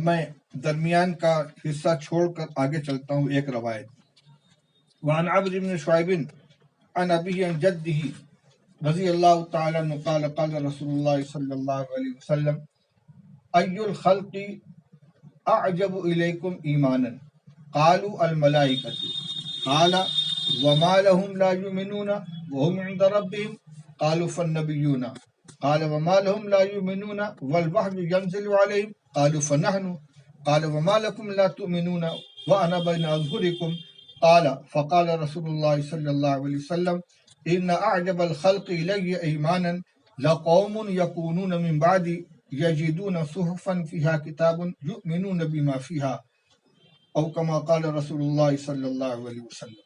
میں درمیان کا حصہ چھوڑ کر آگے چلتا ہوں. ایک روایت وعن عمرو بن شعیب عن ابیہ عن جدہ رضی اللہ تعالی عنہ قال قال رسول اللہ صلی اللہ علیہ وسلم ای الخلق اعجب الیکم ایمانا قالوا الملائکۃ قال وما لهم لا يؤمنون وهم عند ربهم قالوا فالنبیون قال وما لهم لا يؤمنون والوحی ينزل علیہم قالوا فنحن قال وما لكم لا تؤمنون وانا بين اظهركم قال فقال رسول الله صلى الله عليه وسلم ان اعجب الخلق الي ایمانا لقوم يكونون من بعد يجدون صحفا فيها كتاب يؤمنون بما فيها او كما قال رسول اللہ صلی اللہ علیہ وسلم.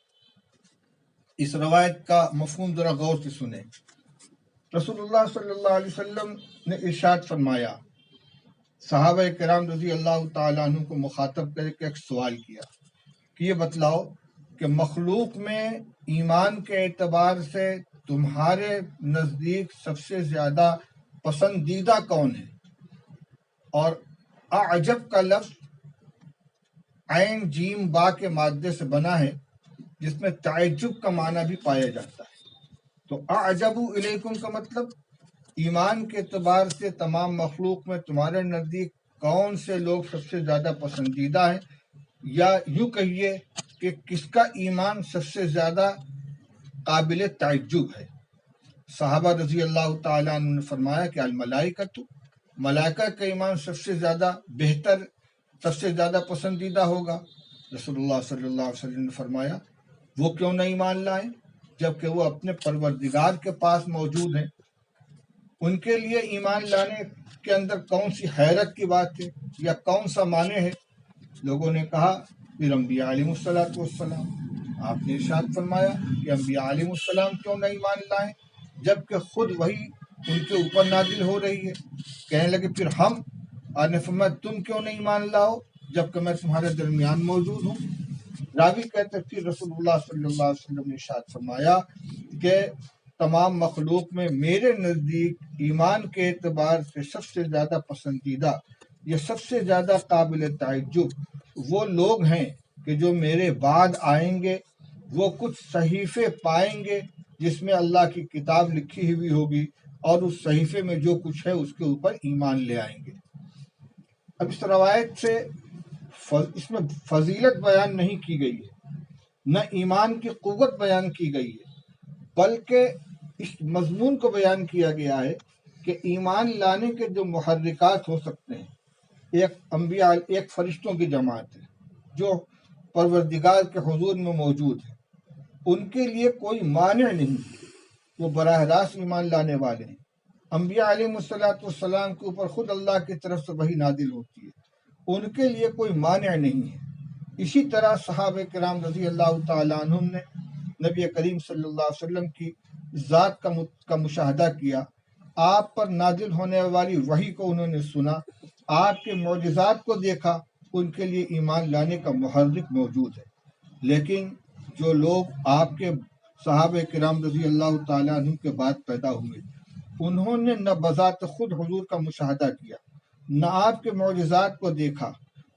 اس روایت کا مفہوم ذرا غور سے سنیں. رسول اللہ صلی اللہ علیہ وسلم نے ارشاد فرمایا، صحابہ کرام رضی اللہ تعالیٰ عنہ کو مخاطب کر کے ایک سوال کیا کہ یہ بتلاؤ کہ مخلوق میں ایمان کے اعتبار سے تمہارے نزدیک سب سے زیادہ پسندیدہ کون ہے؟ اور اعجب کا لفظ عین جیم با کے مادے سے بنا ہے جس میں تعجب کا معنی بھی پایا جاتا ہے. تو اعجب الیکم کا مطلب ایمان کے اعتبار سے تمام مخلوق میں تمہارے نزدیک کون سے لوگ سب سے زیادہ پسندیدہ ہیں، یا یوں کہیے کہ کس کا ایمان سب سے زیادہ قابل تعجب ہے. صحابہ رضی اللہ تعالیٰ عنہ نے فرمایا کہ الملائکۃ، ملائکہ کا ایمان سب سے زیادہ بہتر، سب سے زیادہ پسندیدہ ہوگا. رسول اللہ صلی اللہ علیہ وسلم نے فرمایا وہ کیوں نہ ایمان لائیں جبکہ وہ اپنے پروردگار کے پاس موجود ہیں. ان کے لیے ایمان لانے کے اندر کون سی حیرت کی بات ہے یا کون سا معنی ہے؟ لوگوں نے کہا پھر انبیاء علیہ الصلوۃ والسلام. آپ نے ارشاد فرمایا کہ انبیاء علیہ السلام کیوں نہ ایمان لائیں جبکہ خود وہی ان کے اوپر نازل ہو رہی ہے. کہنے لگے پھر ہم، آپ نے فرمایا تم کیوں نہیں ایمان لاؤ جبکہ میں تمہارے درمیان موجود ہوں. راوی کہتے پھر رسول اللہ صلی اللہ علیہ وسلم نے ارشاد فرمایا کہ تمام مخلوق میں میرے نزدیک ایمان کے اعتبار سے سب سے زیادہ پسندیدہ یا سب سے زیادہ قابل تعجب وہ لوگ ہیں کہ جو میرے بعد آئیں گے. وہ کچھ صحیفے پائیں گے جس میں اللہ کی کتاب لکھی ہوئی ہوگی اور اس صحیفے میں جو کچھ ہے اس کے اوپر ایمان لے آئیں گے. اب اس روایت سے اس میں فضیلت بیان نہیں کی گئی ہے، نہ ایمان کی قوت بیان کی گئی ہے، بلکہ اس مضمون کو بیان کیا گیا ہے کہ ایمان لانے کے جو محرکات ہو سکتے ہیں. ایک فرشتوں کی جماعت ہے جو پروردگار کے حضور میں موجود ہے، ان کے لیے کوئی مانع نہیں، وہ براہ راست ایمان لانے والے ہیں. انبیاء علیہ الصلوۃ والسلام کے اوپر خود اللہ کی طرف سے وحی نازل ہوتی ہے، ان کے لیے کوئی مانع نہیں ہے. اسی طرح صحابہ کرام رضی اللہ تعالیٰ عنہم نے نبی کریم صلی اللہ علیہ وسلم کی ذات کا مشاہدہ کیا، آپ پر نازل ہونے والی وحی کو انہوں نے سنا، آپ کے معجزات کو دیکھا. ان کے لیے ایمان لانے کا محرک موجود ہے. لیکن جو لوگ آپ کے صحابہ کرام رضی اللہ تعالیٰ عنہ کے بعد پیدا ہوئے، انہوں نے نہ بذات خود حضور کا مشاہدہ کیا، نہ آپ کے معجزات کو دیکھا،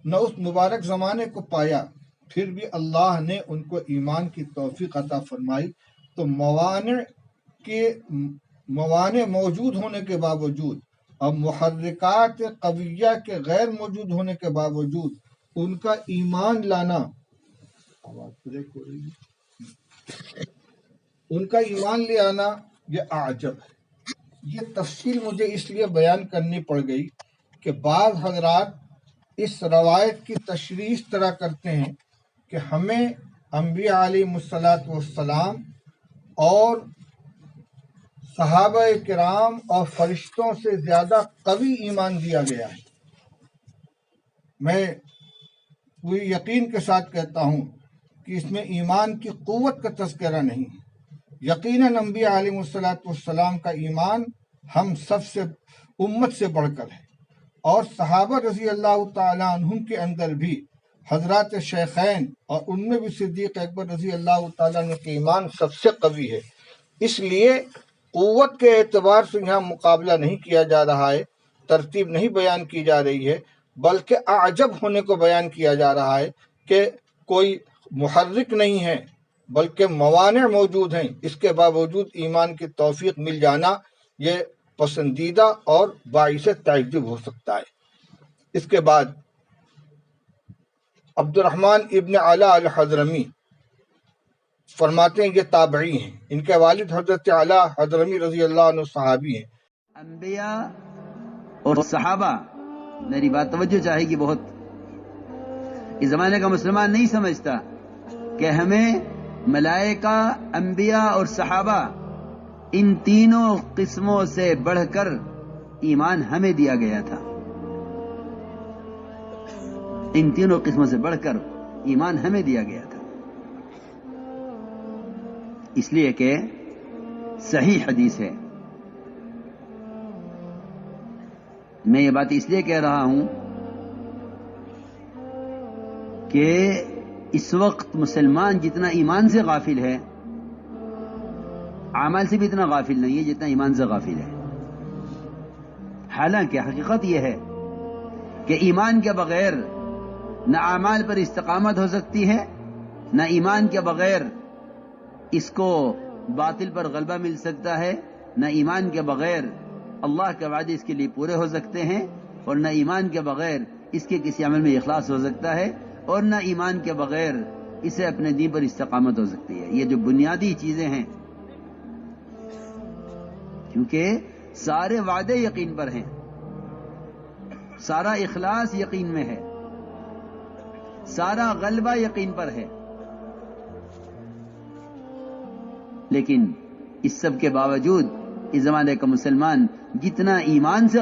نہ اس مبارک زمانے کو پایا، پھر بھی اللہ نے ان کو ایمان کی توفیق عطا فرمائی. تو موانع موجود ہونے کے باوجود اور محرکات قویہ کے غیر موجود ہونے کے باوجود ان کا ایمان لانا، ان کا ایمان لے آنا یہ اعجب ہے. یہ تفصیل مجھے اس لیے بیان کرنی پڑ گئی کہ بعض حضرات اس روایت کی تشریح اس طرح کرتے ہیں کہ ہمیں انبیاء علیہ الصلوۃ والسلام اور صحابہ کرام اور فرشتوں سے زیادہ قوی ایمان دیا گیا ہے. میں پوری یقین کے ساتھ کہتا ہوں کہ اس میں ایمان کی قوت کا تذکرہ نہیں ہے. یقیناً انبیاء علیہ الصلوۃ والسلام کا ایمان ہم سب سے امت سے بڑھ کر ہے، اور صحابہ رضی اللہ تعالیٰ عنہم کے اندر بھی حضرات شیخین اور ان میں بھی صدیق اکبر رضی اللہ تعالیٰ عنہ کے ایمان سب سے قوی ہے. اس لیے قوت کے اعتبار سے یہاں مقابلہ نہیں کیا جا رہا ہے، ترتیب نہیں بیان کی جا رہی ہے، بلکہ اعجب ہونے کو بیان کیا جا رہا ہے کہ کوئی محرک نہیں ہے بلکہ موانع موجود ہیں، اس کے باوجود ایمان کی توفیق مل جانا یہ پسندیدہ اور باعث تعجب ہو سکتا ہے۔ اس کے بعد عبد الرحمن ابن علا الحضرمی فرماتے ہیں، یہ تابعی ہیں، ان کے والد حضرت علا حضرمی رضی اللہ عنہ صحابی ہیں۔ انبیاء اور صحابہ، میری بات توجہ چاہے گی بہت، اس زمانے کا مسلمان نہیں سمجھتا کہ ہمیں ملائکہ، انبیاء اور صحابہ ان تینوں قسموں سے بڑھ کر ایمان ہمیں دیا گیا تھا، ان تینوں قسموں سے بڑھ کر ایمان ہمیں دیا گیا تھا، اس لیے کہ صحیح حدیث ہے۔ میں یہ بات اس لیے کہہ رہا ہوں کہ اس وقت مسلمان جتنا ایمان سے غافل ہے، اعمال سے بھی اتنا غافل نہیں ہے جتنا ایمان سے غافل ہے۔ حالانکہ حقیقت یہ ہے کہ ایمان کے بغیر نہ اعمال پر استقامت ہو سکتی ہے، نہ ایمان کے بغیر اس کو باطل پر غلبہ مل سکتا ہے، نہ ایمان کے بغیر اللہ کے وعدے اس کے لیے پورے ہو سکتے ہیں، اور نہ ایمان کے بغیر اس کے کسی عمل میں اخلاص ہو سکتا ہے، اور نہ ایمان کے بغیر اسے اپنے دین پر استقامت ہو سکتی ہے۔ یہ جو بنیادی چیزیں ہیں، کیونکہ سارے وعدے یقین پر ہیں، سارا اخلاص یقین میں ہے، سارا غلبہ یقین پر ہے، لیکن اس سب کے باوجود اس زمانے کا مسلمان جتنا ایمان سے